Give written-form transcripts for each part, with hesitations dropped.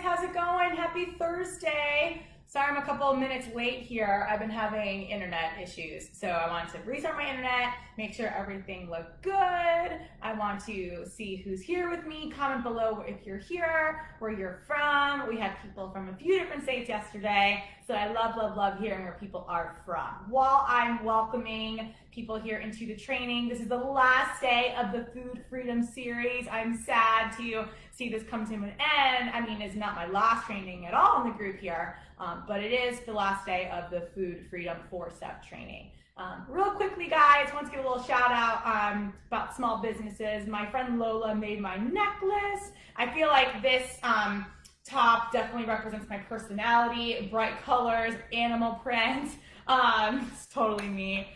how's it going? Happy Thursday. Sorry I'm a couple of minutes late here. I've been having internet issues. So I want to restart my internet, make sure everything looked good. I want to see who's here with me. Comment below if you're here, where you're from. We had people from a few different states yesterday. So I love hearing where people are from. While I'm welcoming people here into the training, this is the last day of the Food Freedom series. I'm sad to see this come to an end. I mean, it's not my last training at all in the group here, but it is the last day of the Food Freedom 4-step training. Real quickly, guys, I want to give a little shout out about small businesses. My friend Lola made my necklace. I feel like this top definitely represents my personality, bright colors, animal print. It's totally me.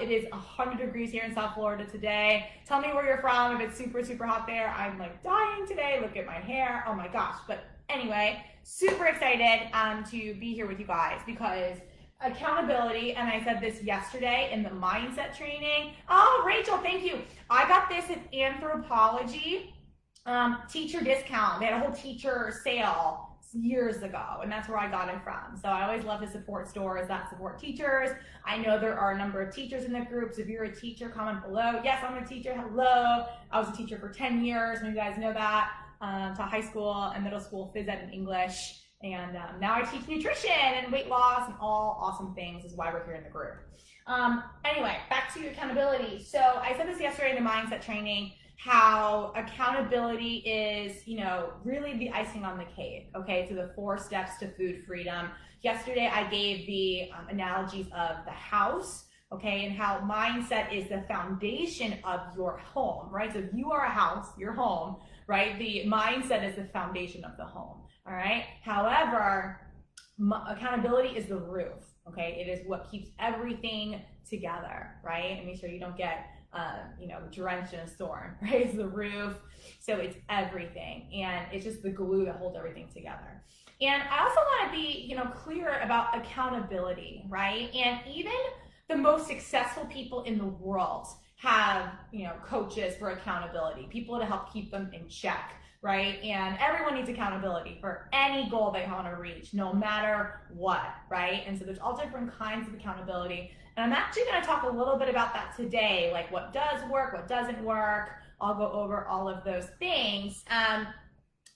It is 100 degrees here in South Florida today. Tell me where you're from. If it's super hot there, I'm like dying today. Look at my hair. Oh my gosh. But anyway, super excited to be here with you guys because accountability, and I said this yesterday in the mindset training. Oh, Rachel, thank you. I got this at Anthropologie teacher discount. They had a whole teacher sale years ago, and that's where I got it from. So I always love to support stores that support teachers. I know there are a number of teachers in the group, so if you're a teacher, comment below. Yes, I'm a teacher. Hello. I was a teacher for 10 years. Maybe you guys know that. To high school and middle school, phys ed and English. And now I teach nutrition and weight loss and all awesome things. Is why we're here in the group. Anyway, back to accountability. So I said this yesterday in the mindset training, how accountability is, really the icing on the cake, okay, to the 4 steps to food freedom. Yesterday, I gave the analogies of the house, okay, and how mindset is the foundation of your home, right? So if you are a house, your home, right, the mindset is the foundation of the home, all right? However, accountability is the roof, okay? It is what keeps everything together, right? And make sure you don't get drenched in a storm, right? It's the roof, so it's everything, and it's just the glue that holds everything together. And I also want to be, clear about accountability, right? And even the most successful people in the world have, coaches for accountability, people to help keep them in check, right? And everyone needs accountability for any goal they want to reach, no matter what, right? And so there's all different kinds of accountability. And I'm actually going to talk a little bit about that today, like what does work, what doesn't work. I'll go over all of those things.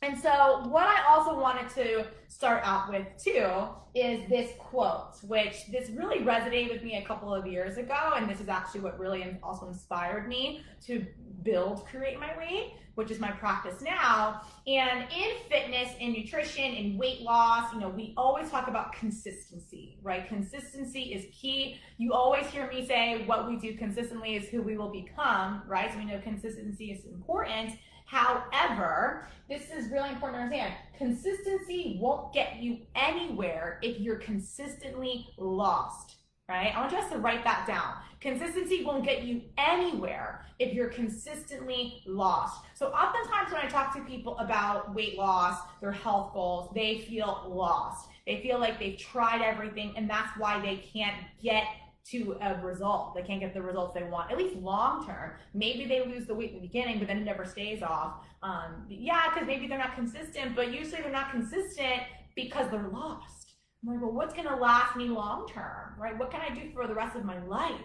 And so what I also wanted to start out with too is this quote, which this really resonated with me a couple of years ago. And this is actually what really also inspired me to build Create My Way, which is my practice now. And in fitness, in nutrition, in weight loss, we always talk about consistency, right? Consistency is key. You always hear me say what we do consistently is who we will become, right? So we know consistency is important. However, this is really important to understand. Consistency won't get you anywhere if you're consistently lost, right? I want you guys to write that down. Consistency won't get you anywhere if you're consistently lost. So oftentimes when I talk to people about weight loss, their health goals, they feel lost. They feel like they've tried everything, and that's why they can't get to a result. They can't get the results they want, at least long term. Maybe they lose the weight in the beginning, but then it never stays off. Yeah, because maybe they're not consistent, but usually they're not consistent because they're lost. I'm like, well, what's gonna last me long term, right? What can I do for the rest of my life?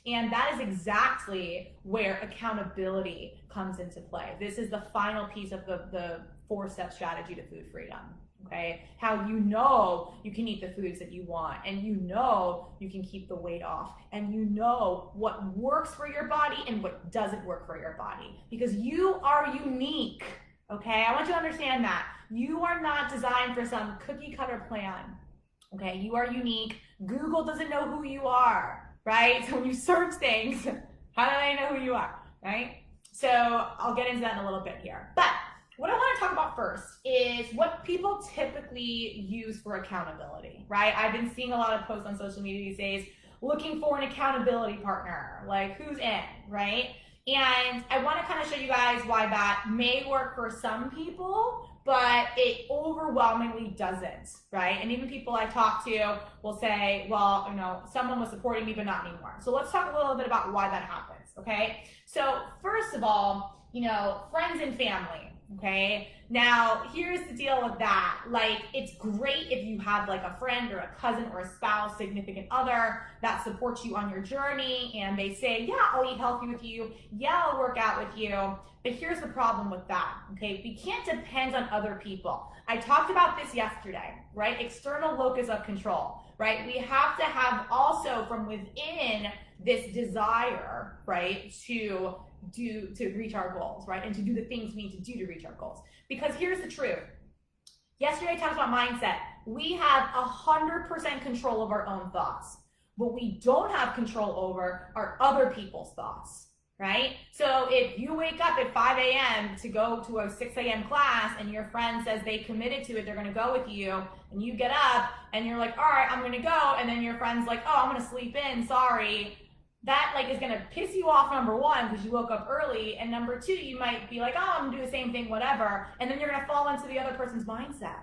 And that is exactly where accountability comes into play. This is the final piece of the 4-step strategy to food freedom. Okay, how you can eat the foods that you want, and you can keep the weight off, and what works for your body and what doesn't work for your body, because you are unique. Okay, I want you to understand that you are not designed for some cookie cutter plan. Okay, you are unique. Google doesn't know who you are, right? So when you search things, how do they know who you are, right? So I'll get into that in a little bit here, but what I want to talk about first is what people typically use for accountability, right? I've been seeing a lot of posts on social media these days looking for an accountability partner, like who's in, right? And I want to kind of show you guys why that may work for some people, but it overwhelmingly doesn't, right? And even people I talk to will say, well, someone was supporting me, but not anymore. So let's talk a little bit about why that happens, okay? So first of all, friends and family. Okay, now here's the deal with that. Like, it's great if you have like a friend or a cousin or a spouse, significant other that supports you on your journey and they say, yeah, I'll eat healthy with you, yeah, I'll work out with you. But here's the problem with that. Okay, we can't depend on other people. I talked about this yesterday, right? External locus of control, right? We have to have also from within this desire, right, to reach our goals, right? And to do the things we need to do to reach our goals. Because here's the truth. Yesterday I talked about mindset. We have 100% control of our own thoughts. What we don't have control over are other people's thoughts, right? So if you wake up at 5 a.m. to go to a 6 a.m. class and your friend says they committed to it, they're gonna go with you, and you get up and you're like, all right, I'm gonna go, and then your friend's like, oh, I'm gonna sleep in, sorry. That like is gonna piss you off, number one, because you woke up early, and number two, you might be like, oh, I'm gonna do the same thing, whatever, and then you're gonna fall into the other person's mindset,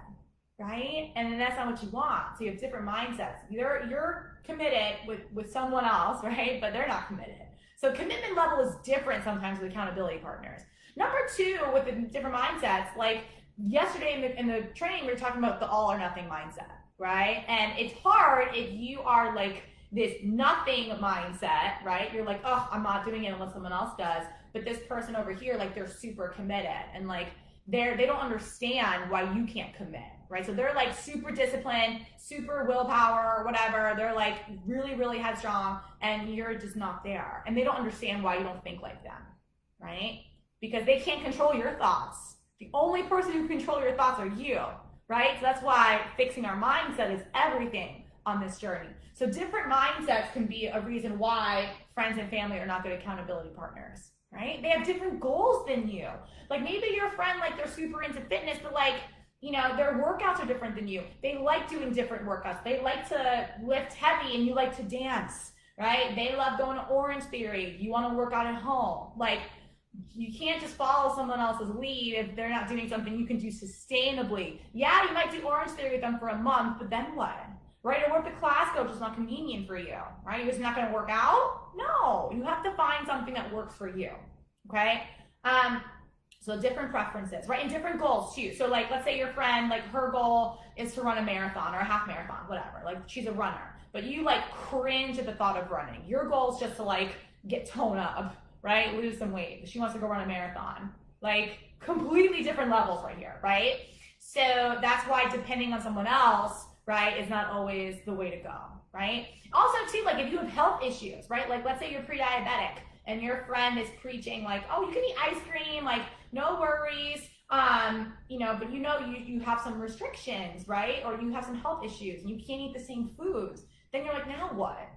right? And then that's not what you want. So you have different mindsets. You're committed with someone else, right? But they're not committed. So commitment level is different sometimes with accountability partners. Number two, with the different mindsets, like yesterday in the training, we were talking about the all or nothing mindset, right? And it's hard if you are like this nothing mindset, right? You're like, oh, I'm not doing it unless someone else does. But this person over here, like they're super committed and like they don't understand why you can't commit, right? So they're like super disciplined, super willpower, whatever. They're like really, really headstrong and you're just not there. And they don't understand why you don't think like them, right? Because they can't control your thoughts. The only person who can control your thoughts are you, right? So that's why fixing our mindset is everything on this journey. So different mindsets can be a reason why friends and family are not good accountability partners, right? They have different goals than you. Like maybe your friend, like they're super into fitness, but like, you know, their workouts are different than you. They like doing different workouts. They like to lift heavy and you like to dance, right? They love going to Orange Theory. You want to work out at home. Like, you can't just follow someone else's lead if they're not doing something you can do sustainably. Yeah, you might do Orange Theory with them for a month, but then what? Right? Or what if the class coach is not convenient for you, right? You're just not going to work out? No, you have to find something that works for you, okay? So different preferences, right? And different goals too. So like, let's say your friend, like her goal is to run a marathon or a half marathon, whatever. Like she's a runner, but you like cringe at the thought of running. Your goal is just to like get tone up, right? Lose some weight. She wants to go run a marathon. Like completely different levels right here, right? So that's why depending on someone else, right, is not always the way to go, right? Also too, like if you have health issues, right? Like let's say you're pre-diabetic and your friend is preaching like, oh, you can eat ice cream, like no worries, you know, but you have some restrictions, right? Or you have some health issues and you can't eat the same foods. Then you're like, now what,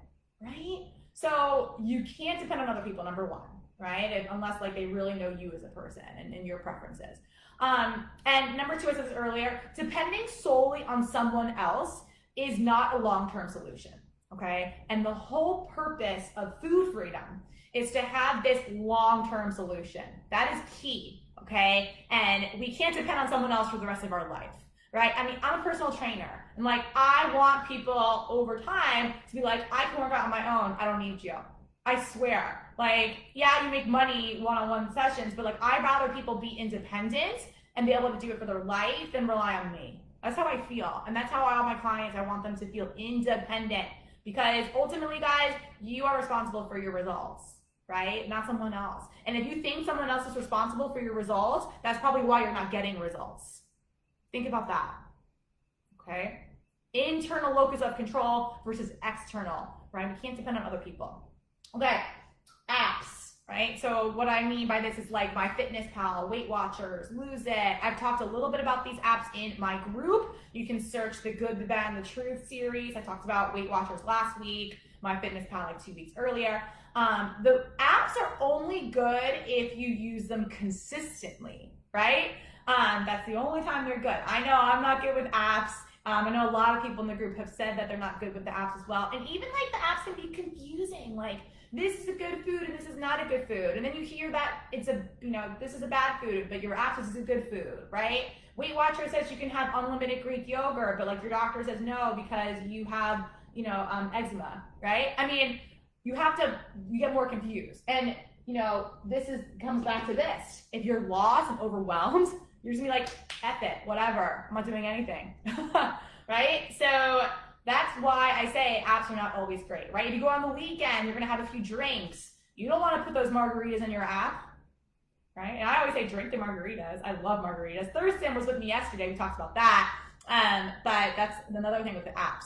right? So you can't depend on other people, number one, right? Unless like they really know you as a person and your preferences. And number two, I said this earlier, depending solely on someone else is not a long-term solution, okay? And the whole purpose of food freedom is to have this long-term solution. That is key, okay? And we can't depend on someone else for the rest of our life, right? I mean, I'm a personal trainer, and like, I want people over time to be like, I can work out on my own, I don't need you. I swear, like, yeah, you make money one-on-one sessions, but like, I'd rather people be independent and be able to do it for their life than rely on me. That's how I feel. And that's how all my clients, I want them to feel independent because ultimately, guys, you are responsible for your results, right? Not someone else. And if you think someone else is responsible for your results, that's probably why you're not getting results. Think about that, okay? Internal locus of control versus external, right? We can't depend on other people. Okay, apps, right? So what I mean by this is like MyFitnessPal, Weight Watchers, Lose It. I've talked a little bit about these apps in my group. You can search the Good, the Bad, and the Truth series. I talked about Weight Watchers last week, MyFitnessPal like 2 weeks earlier. The apps are only good if you use them consistently, right? That's the only time they're good. I know I'm not good with apps. I know a lot of people in the group have said that they're not good with the apps as well. And even like the apps can be confusing. Like this is a good food and this is not a good food. And then you hear that it's a, you know, this is a bad food, but your app says it's a good food, right? Weight Watcher says you can have unlimited Greek yogurt, but like your doctor says no because you have, you know, eczema, right? I mean, you get more confused. And comes back to this. If you're lost and overwhelmed, you're just gonna be like, F it, whatever, I'm not doing anything, right? So that's why I say apps are not always great, right? If you go on the weekend, you're gonna have a few drinks. You don't wanna put those margaritas in your app, right? And I always say drink the margaritas. I love margaritas. Thurston was with me yesterday, we talked about that. But that's another thing with the apps,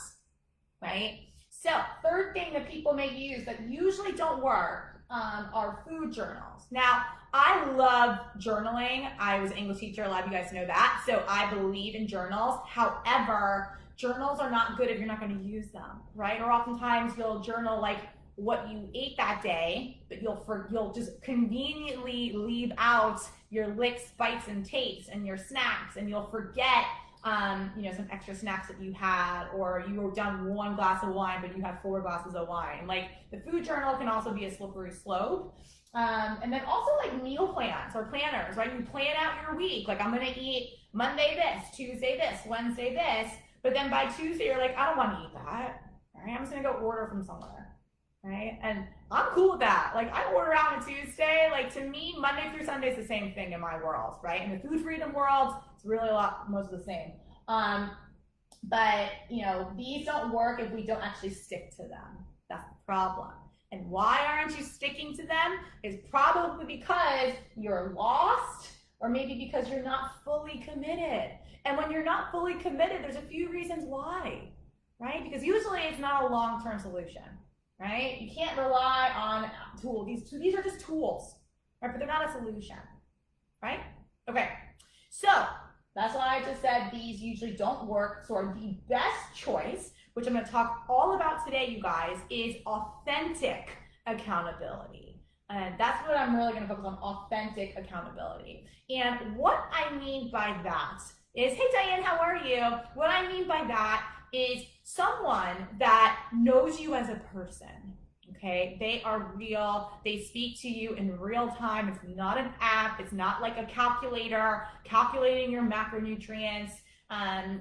right? So third thing that people may use that usually don't work are food journals. Now, I love journaling. I was an English teacher, a lot of you guys know that. So I believe in journals. However, journals are not good if you're not going to use them, right? Or oftentimes you'll journal like what you ate that day, but you'll just conveniently leave out your licks, bites, and tastes and your snacks, and you'll forget some extra snacks that you had, or you were done 1 glass of wine, but you had 4 glasses of wine. Like the food journal can also be a slippery slope. And then also like meal plans or planners, right? You plan out your week. Like I'm going to eat Monday this, Tuesday this, Wednesday this, but then by Tuesday you're like, I don't want to eat that. All right, I'm just going to go order from somewhere, right? And I'm cool with that. Like I order out on a Tuesday. Like to me, Monday through Sunday is the same thing in my world, right? In the food freedom world, it's really most of the same. But these don't work if we don't actually stick to them. That's the problem. And why aren't you sticking to them? Is probably because you're lost, or maybe because you're not fully committed. And when you're not fully committed, there's a few reasons why, right? Because usually it's not a long-term solution, right? You can't rely on tools. These are just tools, right? But they're not a solution, right? Okay, so that's why I just said these usually don't work. So the best choice, which I'm going to talk all about today, you guys, is authentic accountability. And that's what I'm really going to focus on, authentic accountability. And what I mean by that is, hey Diane, how are you? What I mean by that is someone that knows you as a person. Okay, they are real, they speak to you in real time. It's not an app, it's not like a calculator calculating your macronutrients.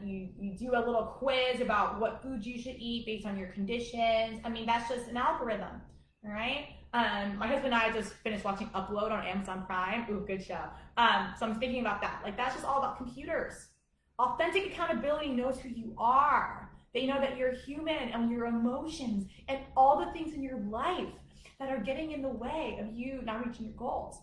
You do a little quiz about what foods you should eat based on your conditions. I mean, that's just an algorithm, all right? My husband and I just finished watching Upload on Amazon Prime. Ooh, good show. So I'm thinking about that. Like, that's just all about computers. Authentic accountability knows who you are. They know that you're human and your emotions and all the things in your life that are getting in the way of you not reaching your goals.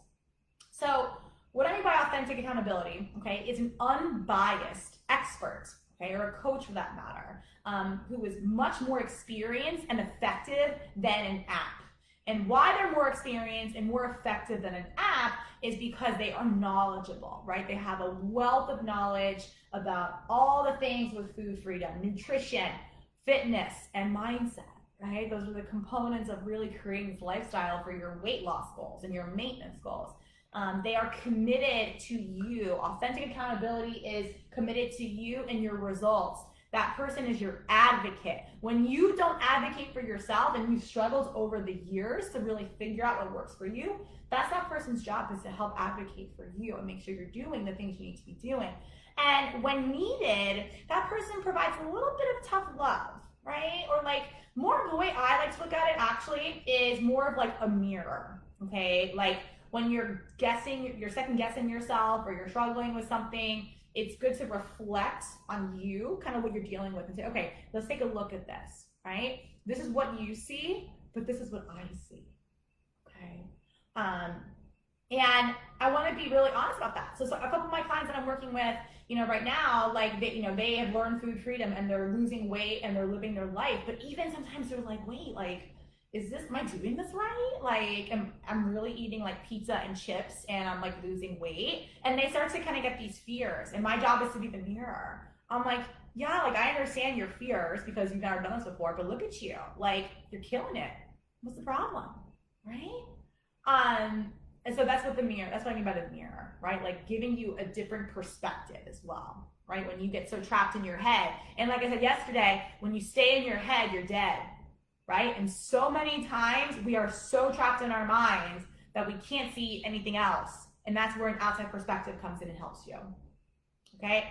So what I mean by authentic accountability, okay, is an unbiased expert, okay, or a coach for that matter, who is much more experienced and effective than an app. And why they're more experienced and more effective than an app is because they are knowledgeable, right? They have a wealth of knowledge about all the things with food freedom, nutrition, fitness, and mindset, right? Those are the components of really creating this lifestyle for your weight loss goals and your maintenance goals. They are committed to you. Authentic accountability is committed to you and your results. That person is your advocate. When you don't advocate for yourself and you've struggled over the years to really figure out what works for you, that's that person's job, is to help advocate for you and make sure you're doing the things you need to be doing. And when needed, that person provides a little bit of tough love, right? Or like, more the way I like to look at it actually is more of like a mirror, okay? Like when you're second guessing yourself or you're struggling with something, it's good to reflect on you, kind of what you're dealing with, and say, okay, let's take a look at this, right? This is what you see, but this is what I see, okay? And I want to be really honest about that. So a couple of my clients that I'm working with, right now, like they have learned food freedom and they're losing weight and they're living their life, but even sometimes they're like, wait, like, am I doing this right? Like, I'm really eating like pizza and chips and I'm like losing weight. And they start to kind of get these fears. And my job is to be the mirror. I'm like, yeah, like I understand your fears because you've never done this before, but look at you. Like, you're killing it. What's the problem? Right? And so that's what I mean by the mirror, right? Like giving you a different perspective as well, right? When you get so trapped in your head. And like I said yesterday, when you stay in your head, you're dead. Right? And so many times we are so trapped in our minds that we can't see anything else. And that's where an outside perspective comes in and helps you. Okay?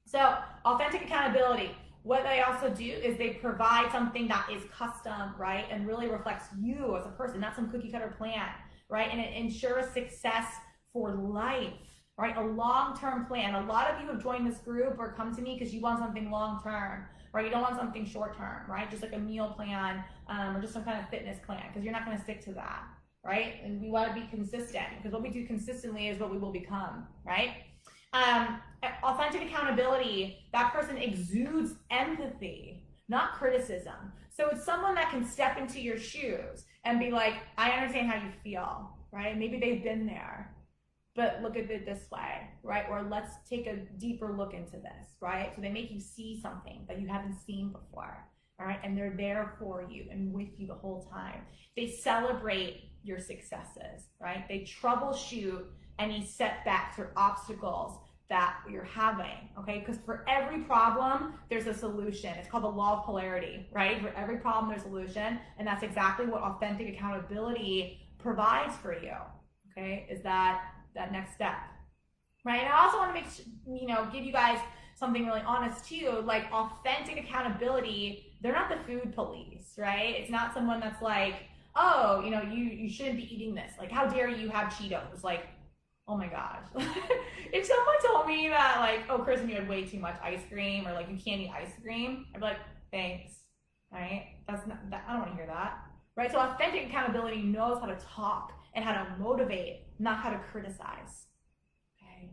So authentic accountability, what they also do is they provide something that is custom, right? And really reflects you as a person, not some cookie cutter plan, right? And it ensures success for life, right? A long-term plan. A lot of you have joined this group or come to me because you want something long-term, right? You don't want something short-term, right? Just like a meal plan or just some kind of fitness plan, because you're not going to stick to that, right? And we want to be consistent, because what we do consistently is what we will become, right? Authentic accountability, that person exudes empathy, not criticism. So it's someone that can step into your shoes and be like, I understand how you feel, right? Maybe they've been there, but look at it this way, right? Or let's take a deeper look into this, right? So they make you see something that you haven't seen before, all right? And they're there for you and with you the whole time. They celebrate your successes, right? They troubleshoot any setbacks or obstacles that you're having, okay? Because for every problem, there's a solution. It's called the law of polarity, right? For every problem, there's a solution, and that's exactly what authentic accountability provides for you, okay? Is that next step, right? And I also want to give you guys something really honest too. Like, authentic accountability, they're not the food police, right? It's not someone that's like, oh, you shouldn't be eating this. Like, how dare you have Cheetos? Like, oh my gosh. If someone told me that, like, oh, Kristen, you had way too much ice cream, or like you can't eat ice cream, I'd be like, thanks, right? I don't want to hear that, right? So authentic accountability knows how to talk and how to motivate, not how to criticize, okay?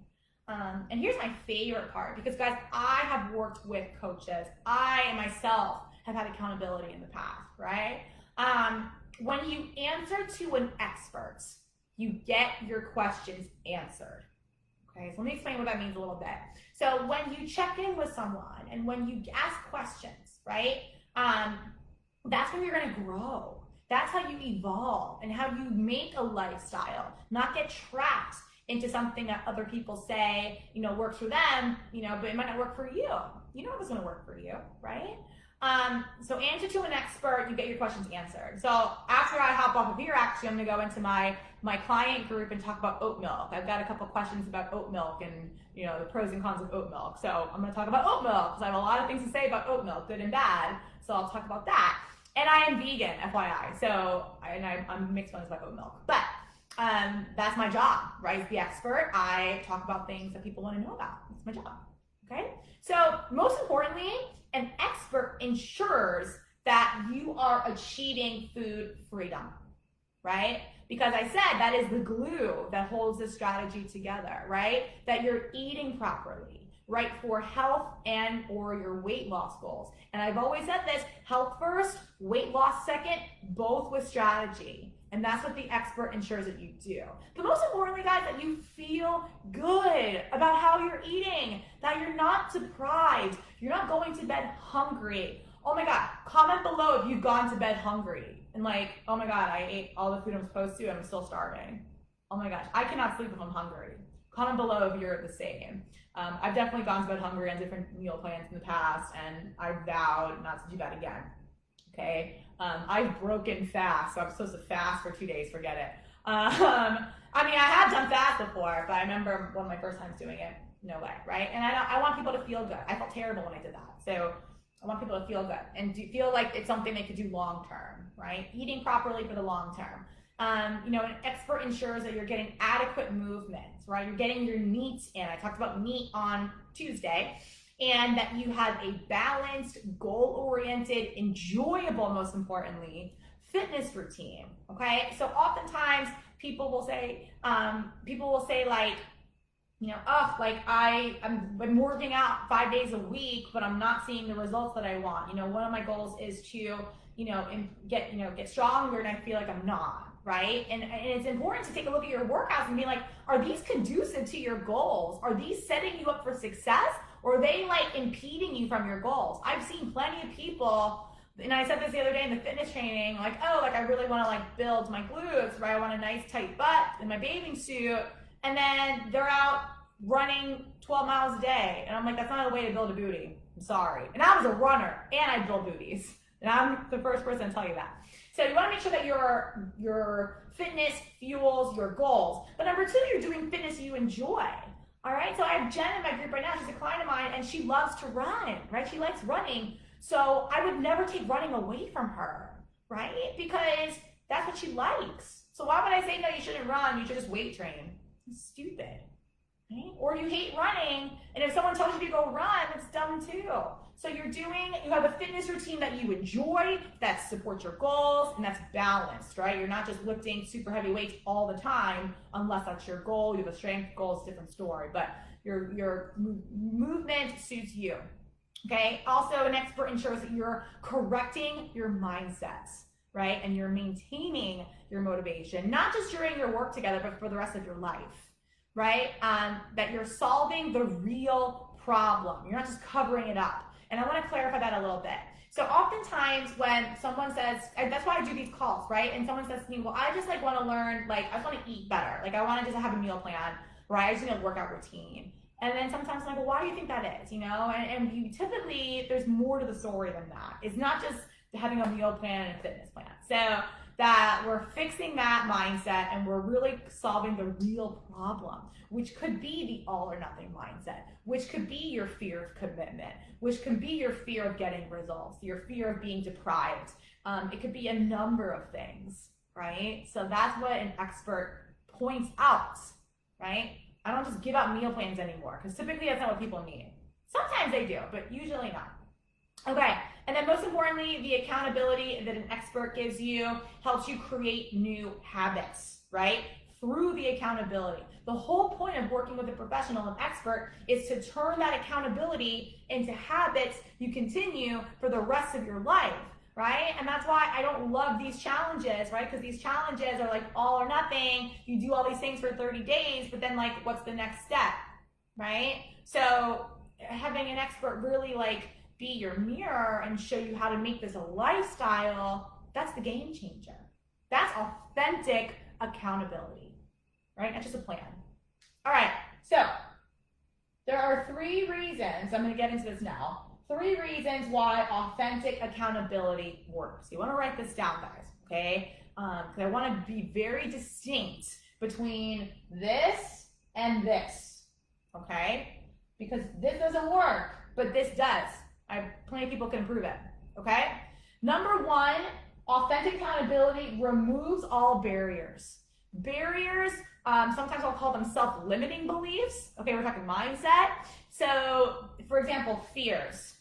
And here's my favorite part, because guys, I have worked with coaches. I myself have had accountability in the past, right? When you answer to an expert, you get your questions answered. Okay, so let me explain what that means a little bit. So when you check in with someone and when you ask questions, right, that's when you're gonna grow. That's how you evolve and how you make a lifestyle, not get trapped into something that other people say, works for them, but it might not work for you. You know what's gonna work for you, right? So answer to an expert, you get your questions answered. So after I hop off of here, actually, I'm gonna go into my client group and talk about oat milk. I've got a couple questions about oat milk and the pros and cons of oat milk. So I'm gonna talk about oat milk because I have a lot of things to say about oat milk, good and bad. So I'll talk about that. And I am vegan, FYI. So I'm mixed feelings about oat milk, but that's my job, right? As the expert, I talk about things that people want to know about. That's my job. Okay. So most importantly, an expert ensures that you are achieving food freedom, right? Because I said that is the glue that holds the strategy together, right? That you're eating properly, right? For health and or your weight loss goals. And I've always said this, health first, weight loss second, both with strategy. And that's what the expert ensures that you do. But most importantly, guys, that you feel good about how you're eating, that you're not deprived, you're not going to bed hungry. Oh my God, comment below if you've gone to bed hungry and like, oh my God, I ate all the food I'm supposed to and I'm still starving. Oh my gosh, I cannot sleep if I'm hungry. Comment below if you're the same. I've definitely gone to bed hungry on different meal plans in the past, and I vowed not to do that again. Okay, I've broken fast, so I'm supposed to fast for 2 days, forget it. I have done fast before, but I remember one of my first times doing it, no way, right? And I want people to feel good. I felt terrible when I did that, so I want people to feel good and feel like it's something they could do long-term, right? Eating properly for the long-term. An expert ensures that you're getting adequate movement, right? You're getting your NEAT in. I talked about NEAT on Tuesday. And that you have a balanced, goal-oriented, enjoyable, most importantly, fitness routine, okay? So oftentimes people will say like, I'm working out 5 days a week, but I'm not seeing the results that I want. One of my goals is to, get stronger, and I feel like I'm not, right? And it's important to take a look at your workouts and be like, are these conducive to your goals? Are these setting you up for success? Or are they like impeding you from your goals? I've seen plenty of people, and I said this the other day in the fitness training, like, oh, like I really want to like build my glutes, right? I want a nice tight butt in my bathing suit. And then they're out running 12 miles a day. And I'm like, that's not a way to build a booty. I'm sorry. And I was a runner and I build booties. And I'm the first person to tell you that. So you want to make sure that your fitness fuels your goals. But number two, you're doing fitness you enjoy. All right, so I have Jen in my group right now. She's a client of mine, and she loves to run, right? She likes running. So I would never take running away from her, right? Because that's what she likes. So why would I say, no, you shouldn't run, you should just weight train? It's stupid, right? Or you hate running, and if someone tells you to go run, it's dumb too. So you have a fitness routine that you enjoy, that supports your goals, and that's balanced, right? You're not just lifting super heavy weights all the time, unless that's your goal. You have a strength goal, it's a different story, but your movement suits you, okay? Also, an expert ensures that you're correcting your mindsets, right? And you're maintaining your motivation, not just during your work together, but for the rest of your life, right? That you're solving the real problem. You're not just covering it up. And I want to clarify that a little bit. So oftentimes when someone says, and that's why I do these calls, right? And someone says to me, well, I just like want to learn, like I just want to eat better. Like I want to just have a meal plan, right? I just need a workout routine. And then sometimes I'm like, well, why do you think that is? You know, and you typically, there's more to the story than that. It's not just having a meal plan and a fitness plan. So that we're fixing that mindset and we're really solving the real problem, which could be the all or nothing mindset, which could be your fear of commitment, which could be your fear of getting results, your fear of being deprived. It could be a number of things, right? So that's what an expert points out, right? I don't just give out meal plans anymore, because typically that's not what people need. Sometimes they do, but usually not. Okay, and then most importantly, the accountability that an expert gives you helps you create new habits, right? Through the accountability. The whole point of working with a professional and expert is to turn that accountability into habits you continue for the rest of your life, right? And that's why I don't love these challenges, right? Because these challenges are like all or nothing. You do all these things for 30 days, but then like, what's the next step, right? So having an expert really like be your mirror and show you how to make this a lifestyle, that's the game changer. That's authentic accountability, right? Not just a plan. All right, so there are 3 reasons, I'm gonna get into this now, 3 reasons why authentic accountability works. You wanna write this down, guys, okay? Because I wanna be very distinct between this and this, okay? Because this doesn't work, but this does. Plenty of people can prove it, okay? Number 1, authentic accountability removes all barriers. Barriers, sometimes I'll call them self-limiting beliefs. Okay, we're talking mindset. So, for example, fears.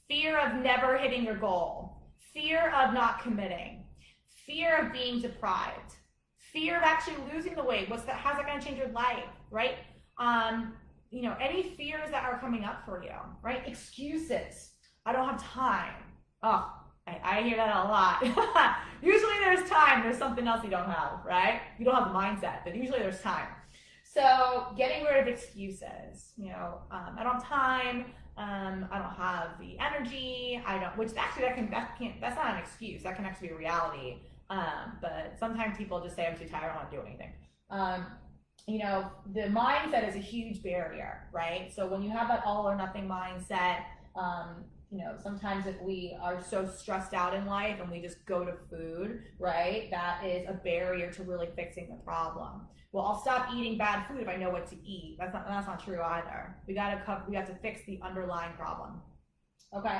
Fear of never hitting your goal. Fear of not committing. Fear of being deprived. Fear of actually losing the weight. How's that gonna change your life, right? You know, any fears that are coming up for you, right? Excuses. I don't have time. Oh, I hear that a lot. Usually there's time. There's something else you don't have, right? You don't have the mindset, but usually there's time. So getting rid of excuses. You know, I don't have time. I don't have the energy. Which actually that's not an excuse. That can actually be a reality. But sometimes people just say, I'm too tired. I don't want to do anything. You know, the mindset is a huge barrier, right? So when you have that all or nothing mindset, you know, sometimes if we are so stressed out in life and we just go to food, right, that is a barrier to really fixing the problem. Well, I'll stop eating bad food if I know what to eat. That's not true either. We have to fix the underlying problem. Okay,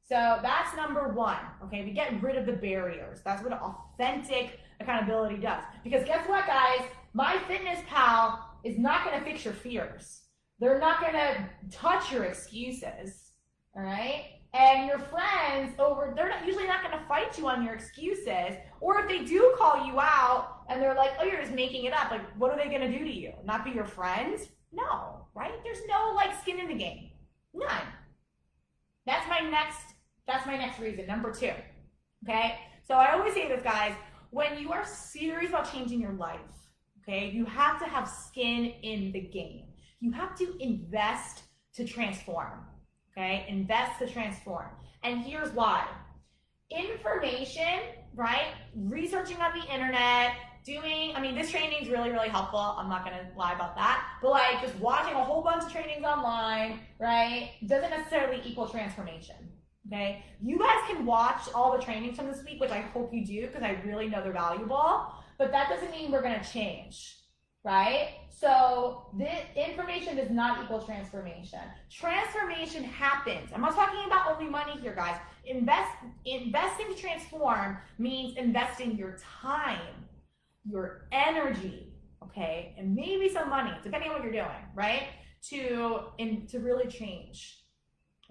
so that's number 1. Okay, we get rid of the barriers. That's what authentic accountability does. Because guess what, guys? MyFitnessPal is not going to fix your fears. They're not going to touch your excuses, all right? And your friends they're usually not going to fight you on your excuses. Or if they do call you out and they're like, oh, you're just making it up, like, what are they going to do to you? Not be your friends? No, right? There's no like skin in the game. None. That's my next reason, number 2. Okay? So I always say this, guys, when you are serious about changing your life, okay, you have to have skin in the game. You have to invest to transform, okay? Invest to transform. And here's why. Information, right? Researching on the internet, this training is really, really helpful. I'm not gonna lie about that. But like just watching a whole bunch of trainings online, right, doesn't necessarily equal transformation, okay? You guys can watch all the trainings from this week, which I hope you do because I really know they're valuable. But that doesn't mean we're going to change, right? So this information does not equal transformation. Transformation happens. I'm not talking about only money here, guys. Investing to transform means investing your time. your energy, okay, and maybe some money, depending on what you're doing, right, to really change,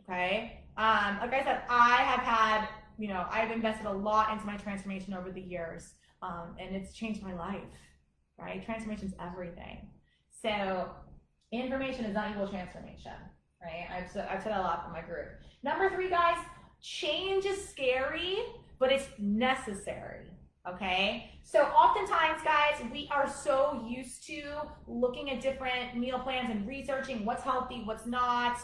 okay? Like I said, I have had, I've invested a lot into my transformation over the years, and it's changed my life, right? Transformation is everything. So information is not equal transformation, right? I've said that a lot from my group. Number 3, guys, change is scary, but it's necessary. Okay, so oftentimes, guys, we are so used to looking at different meal plans and researching what's healthy, what's not,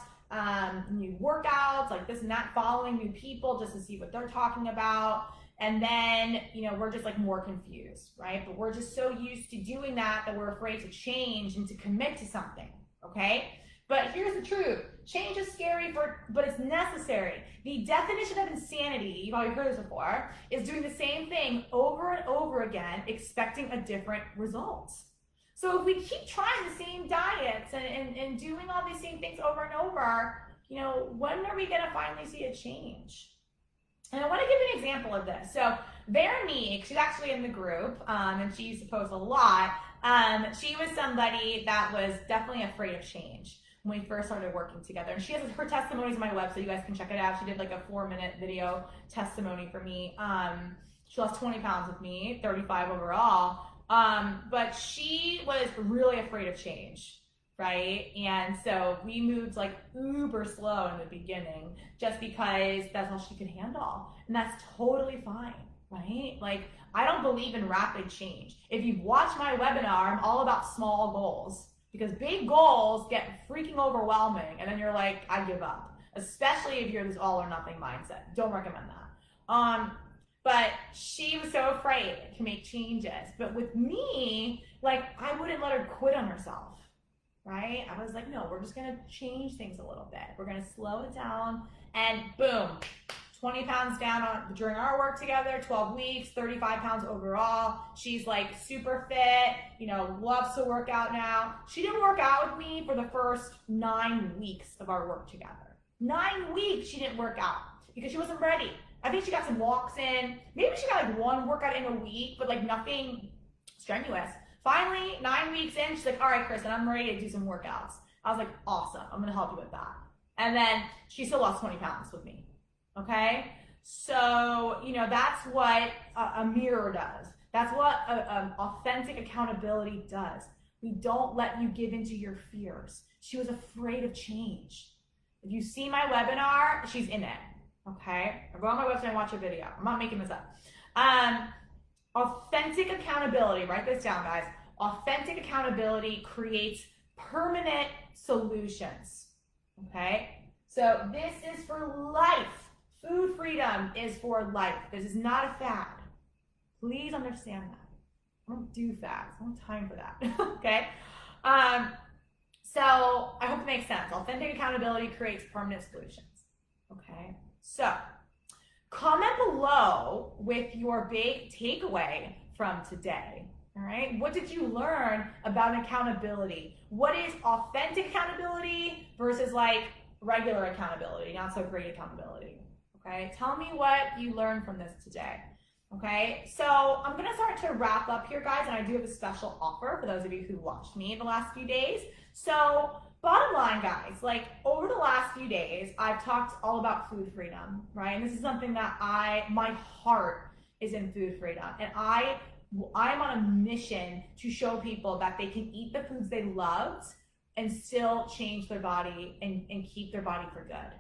new workouts, like this and that, following new people just to see what they're talking about. And then, we're just like more confused, right? But we're just so used to doing that we're afraid to change and to commit to something, okay? But here's the truth. Change is scary, but it's necessary. The definition of insanity, you've probably heard this before, is doing the same thing over and over again, expecting a different result. So if we keep trying the same diets and doing all these same things over and over, when are we gonna finally see a change? And I wanna give an example of this. So Veronique, she's actually in the group, and she used to post a lot. She was somebody that was definitely afraid of change when we first started working together. And she has her testimonies on my website, you guys can check it out. She did like a 4-minute video testimony for me. She lost 20 pounds with me, 35 overall. But she was really afraid of change, right? And so we moved like uber slow in the beginning just because that's all she could handle. And that's totally fine, right? Like, I don't believe in rapid change. If you've watched my webinar, I'm all about small goals, because big goals get freaking overwhelming and then you're like, I give up, especially if you're this all or nothing mindset. Don't recommend that. But she was so afraid to make changes. But with me, like, I wouldn't let her quit on herself, right? I was like, no, we're just gonna change things a little bit. We're gonna slow it down, and boom, 20 pounds down during our work together, 12 weeks, 35 pounds overall. She's like super fit, loves to work out now. She didn't work out with me for the first 9 weeks of our work together. 9 weeks she didn't work out because she wasn't ready. I think she got some walks in. Maybe she got like 1 workout in a week, but like nothing strenuous. Finally, 9 weeks in, she's like, all right, Kristen, I'm ready to do some workouts. I was like, awesome, I'm gonna help you with that. And then she still lost 20 pounds with me. Okay, so that's what a mirror does. That's what authentic accountability does. We don't let you give into your fears. She was afraid of change. If you see my webinar, she's in it. Okay, or go on my website and watch a video. I'm not making this up. Authentic accountability. Write this down, guys. Authentic accountability creates permanent solutions. Okay, so this is for life. Food freedom is for life. This is not a fad. Please understand that. I don't do fads. I don't have time for that. Okay? So I hope it makes sense. Authentic accountability creates permanent solutions. Okay? So comment below with your big takeaway from today. All right? What did you learn about accountability? What is authentic accountability versus like regular accountability, not so great accountability? Okay, tell me what you learned from this today. Okay, so I'm gonna start to wrap up here, guys, and I do have a special offer for those of you who watched me the last few days. So bottom line, guys, like over the last few days, I've talked all about food freedom, right? And this is something that my heart is in food freedom. And I'm on a mission to show people that they can eat the foods they loved and still change their body and keep their body for good,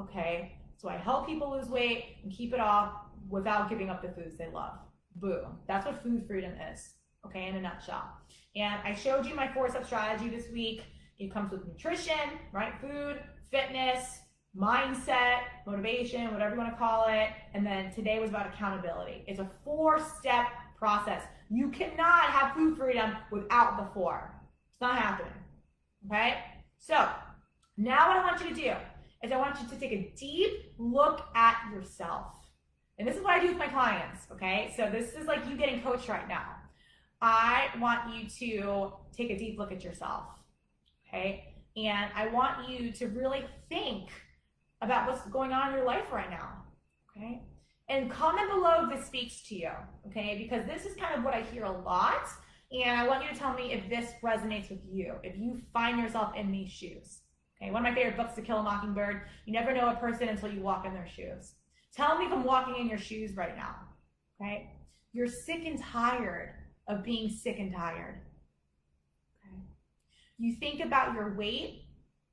okay? So I help people lose weight and keep it off without giving up the foods they love. Boom. That's what food freedom is, okay, in a nutshell. And I showed you my 4-step strategy this week. It comes with nutrition, right? Food, fitness, mindset, motivation, whatever you want to call it. And then today was about accountability. It's a 4-step process. You cannot have food freedom without the 4. It's not happening, okay? So now what I want you to do is I want you to take a deep look at yourself. And this is what I do with my clients, okay? So this is like you getting coached right now. I want you to take a deep look at yourself, okay? And I want you to really think about what's going on in your life right now, okay? And comment below if this speaks to you, okay? Because this is kind of what I hear a lot, and I want you to tell me if this resonates with you, if you find yourself in these shoes. Okay, one of my favorite books, To Kill a Mockingbird. You never know a person until you walk in their shoes. Tell me if I'm walking in your shoes right now, okay? You're sick and tired of being sick and tired, okay? You think about your weight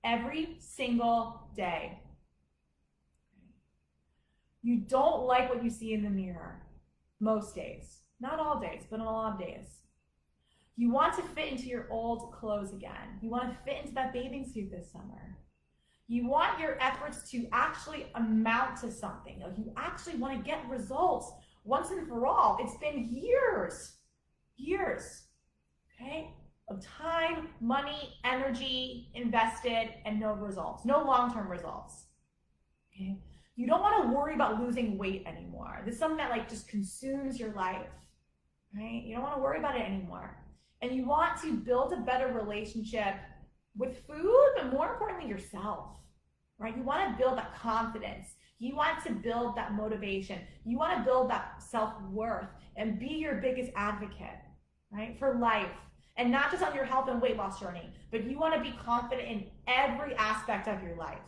every single day. You don't like what you see in the mirror most days. Not all days, but on a lot of days. You want to fit into your old clothes again. You want to fit into that bathing suit this summer. You want your efforts to actually amount to something. Like you actually want to get results once and for all. It's been years, okay, of time, money, energy invested, and no results, no long-term results, okay? You don't want to worry about losing weight anymore. This is something that like just consumes your life, right? You don't want to worry about it anymore. And you want to build a better relationship with food, but more importantly, yourself, right? You want to build that confidence. You want to build that motivation. You want to build that self-worth and be your biggest advocate, right? For life. And not just on your health and weight loss journey, but you want to be confident in every aspect of your life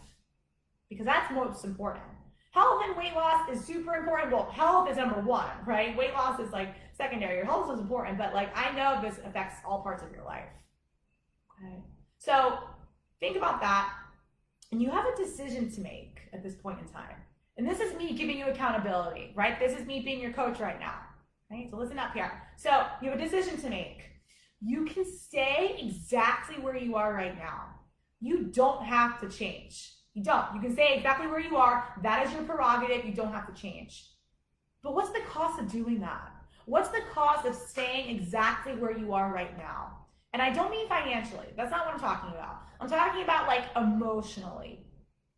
because that's most important. Health and weight loss is super important. Well, health is number one, right? Weight loss is like secondary. Your health is important, but like I know this affects all parts of your life. Okay. So think about that. And you have a decision to make at this point in time. And this is me giving you accountability, right? This is me being your coach right now. Right? So listen up here. So you have a decision to make. You can stay exactly where you are right now. You don't have to change. You don't. You can stay exactly where you are. That is your prerogative. You don't have to change. But what's the cost of doing that? What's the cost of staying exactly where you are right now? And I don't mean financially. That's not what I'm talking about. I'm talking about like emotionally.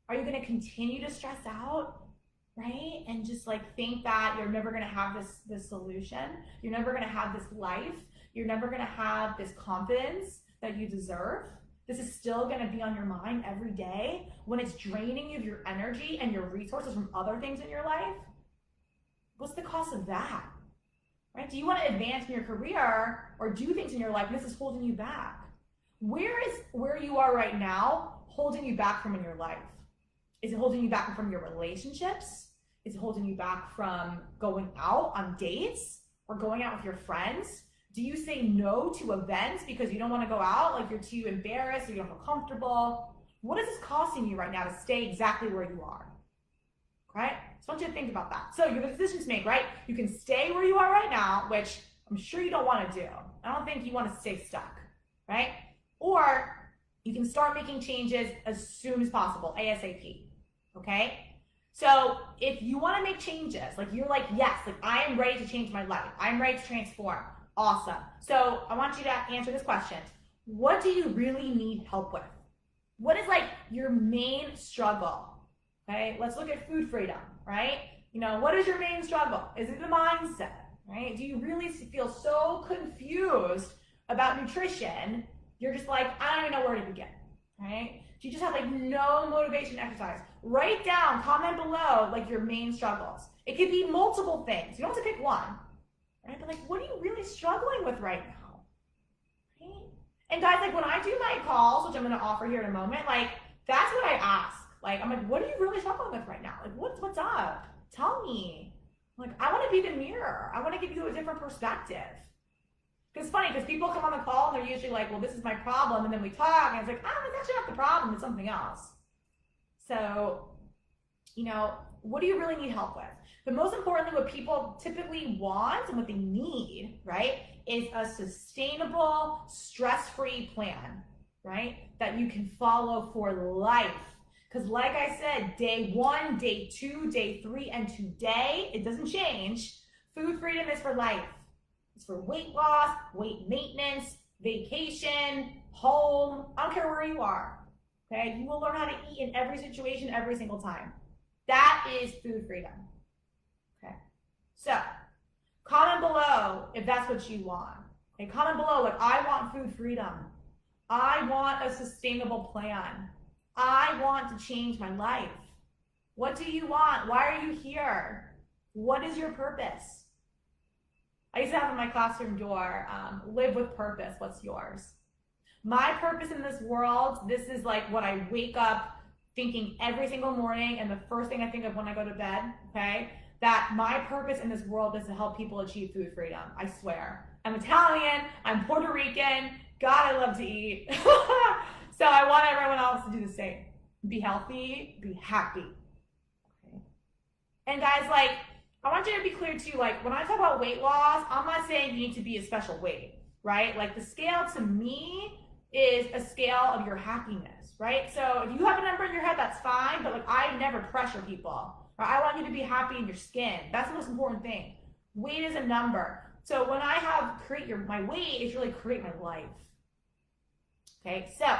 Are you going to continue to stress out, right? And just like think that you're never going to have this solution. You're never going to have this life. You're never going to have this confidence that you deserve. This is still going to be on your mind every day when it's draining you of your energy and your resources from other things in your life. What's the cost of that? Right? Do you want to advance in your career or do things in your life and this is holding you back? Where is where you are right now holding you back from in your life? Is it holding you back from your relationships? Is it holding you back from going out on dates or going out with your friends? Do you say no to events because you don't want to go out, like you're too embarrassed or you don't feel comfortable? What is this costing you right now to stay exactly where you are? Okay? So I want you to think about that. So you have a decision to make, right? You can stay where you are right now, which I'm sure you don't want to do. I don't think you want to stay stuck, right? Or you can start making changes as soon as possible, ASAP, okay? So if you want to make changes, like you're like, yes, like I am ready to change my life. I'm ready to transform. Awesome. So I want you to answer this question. What do you really need help with? What is like your main struggle? Okay, let's look at food freedom, right? You know, what is your main struggle? Is it the mindset, right? Do you really feel so confused about nutrition? You're just like, I don't even know where to begin, right? Do you just have like no motivation to exercise? Write down, comment below like your main struggles. It could be multiple things. You don't have to pick one, right? But like, what are you really struggling with right now, right? And guys, like when I do my calls, which I'm going to offer here in a moment, like that's what I ask. Like, I'm like, what are you really struggling with right now? Like, what's up? Tell me. Like, I want to be the mirror. I want to give you a different perspective. It's funny because people come on the call and they're usually like, well, this is my problem. And then we talk and it's like, oh, it's actually not the problem. It's something else. So, you know, what do you really need help with? But most importantly, what people typically want and what they need, right, is a sustainable, stress-free plan, right, that you can follow for life. Because like I said, day 1, day 2, day 3, and today, it doesn't change. Food freedom is for life. It's for weight loss, weight maintenance, vacation, home. I don't care where you are. Okay? You will learn how to eat in every situation, every single time. That is food freedom. Okay? So, comment below if that's what you want. Okay? Comment below, like, I want food freedom. I want a sustainable plan. I want to change my life. What do you want? Why are you here? What is your purpose? I used to have in my classroom door, live with purpose. What's yours? My purpose in this world, this is like what I wake up thinking every single morning, and the first thing I think of when I go to bed, okay? That my purpose in this world is to help people achieve food freedom. I swear. I'm Italian, I'm Puerto Rican, God, I love to eat. So I want everyone else to do the same. Be healthy, be happy. Okay. And guys, like, I want you to be clear too, like when I talk about weight loss, I'm not saying you need to be a special weight, right? Like the scale to me is a scale of your happiness, right? So if you have a number in your head, that's fine, but like I never pressure people. Right? I want you to be happy in your skin. That's the most important thing. Weight is a number. So when I have my weight, it's really create my life. Okay, so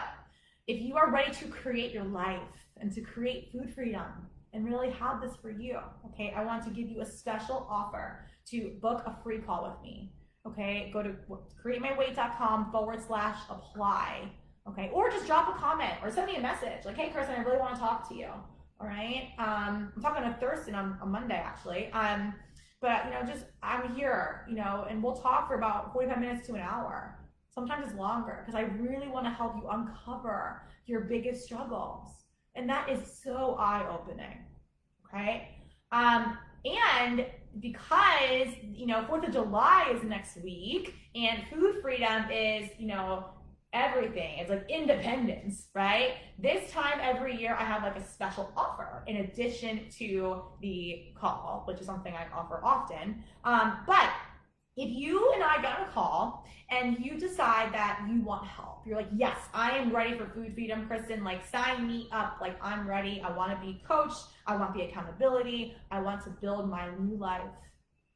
if you are ready to create your life and to create food freedom and really have this for you, okay, I want to give you a special offer to book a free call with me. Okay, go to createmyweight.com/apply. Okay, or just drop a comment or send me a message like, hey, Kristen, I really want to talk to you. All right, I'm talking to Thurston on Monday actually. But you know, just I'm here, you know, and we'll talk for about 45 minutes to an hour. Sometimes it's longer because I really want to help you uncover your biggest struggles, and that is so eye-opening. Okay, and because, you know, 4th of July is next week and food freedom is, you know, everything. It's like independence, right? This time every year I have like a special offer in addition to the call, which is something I offer often. But if you and I got a call and you decide that you want help, you're like, yes, I am ready for food freedom, Kristen, like sign me up, like I'm ready, I want to be coached, I want the accountability, I want to build my new life.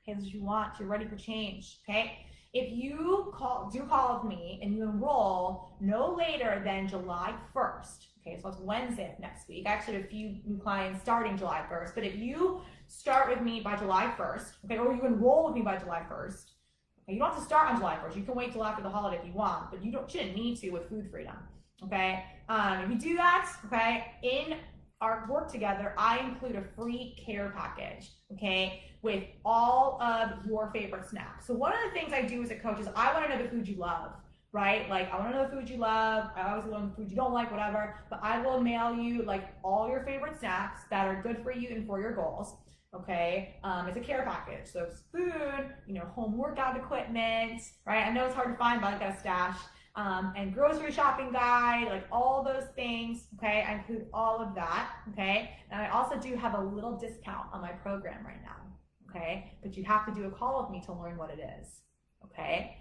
Okay, that's what you want, you're ready for change, okay? If you call with me and you enroll no later than July 1st, okay, so it's Wednesday of next week. I actually have a few new clients starting July 1st, but if you start with me by July 1st, okay, or you enroll with me by July 1st, okay, you don't have to start on July 1st. You can wait till after the holiday if you want, but you shouldn't need to with food freedom, okay? If you do that, okay, in our work together, I include a free care package, okay, with all of your favorite snacks. So one of the things I do as a coach is I want to know the food you love, right? Like I want to know the food you love. I always know the food you don't like, whatever, but I will mail you like all your favorite snacks that are good for you and for your goals. Okay, it's a care package, so it's food, you know, home workout equipment, right? I know it's hard to find, but I got a stash. And grocery shopping guide, like all those things, okay? I include all of that, okay? And I also do have a little discount on my program right now, okay? But you have to do a call with me to learn what it is, okay?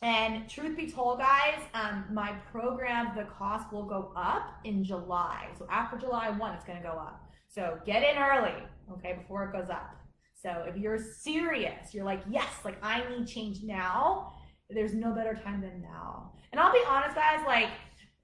And truth be told, guys, my program, the cost will go up in July. So after July 1, it's gonna go up. So get in early, okay, before it goes up. So if you're serious, you're like, yes, like I need change now, there's no better time than now. And I'll be honest, guys, like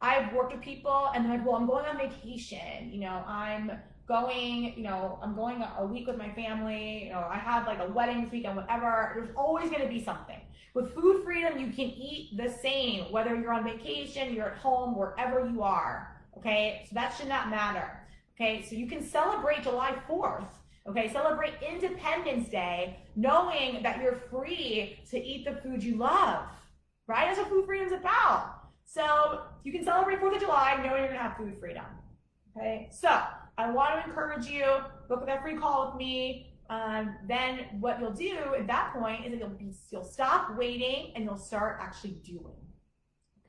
I've worked with people and they're like, well, I'm going on vacation, you know, I'm going a week with my family, you know, I have like a wedding this weekend, whatever. There's always gonna be something. With food freedom, you can eat the same, whether you're on vacation, you're at home, wherever you are, okay? So that should not matter, okay? So you can celebrate July 4th, okay? Celebrate Independence Day, knowing that you're free to eat the food you love, right? That's what food freedom's about. So you can celebrate 4th of July knowing you're gonna have food freedom, okay? So I want to encourage you, book that free call with me. Then what you'll do at that point is that you'll stop waiting and you'll start actually doing.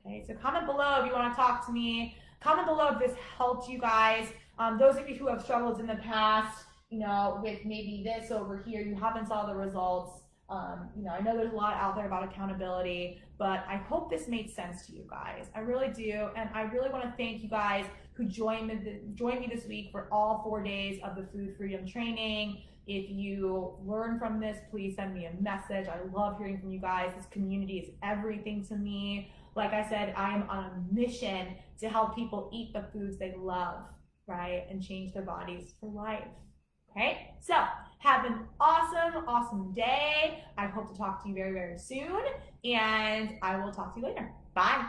Okay, so comment below if you want to talk to me. Comment below if this helped you guys. Those of you who have struggled in the past, you know, with maybe this over here, you haven't saw the results. You know, I know there's a lot out there about accountability, but I hope this made sense to you guys. I really do, and I really want to thank you guys who joined me this week for all 4 days of the food freedom training. If you learn from this, please send me a message. I love hearing from you guys. This community is everything to me. Like I said, I am on a mission to help people eat the foods they love, right? And change their bodies for life, okay? So have an awesome, awesome day. I hope to talk to you very, very soon, and I will talk to you later. Bye.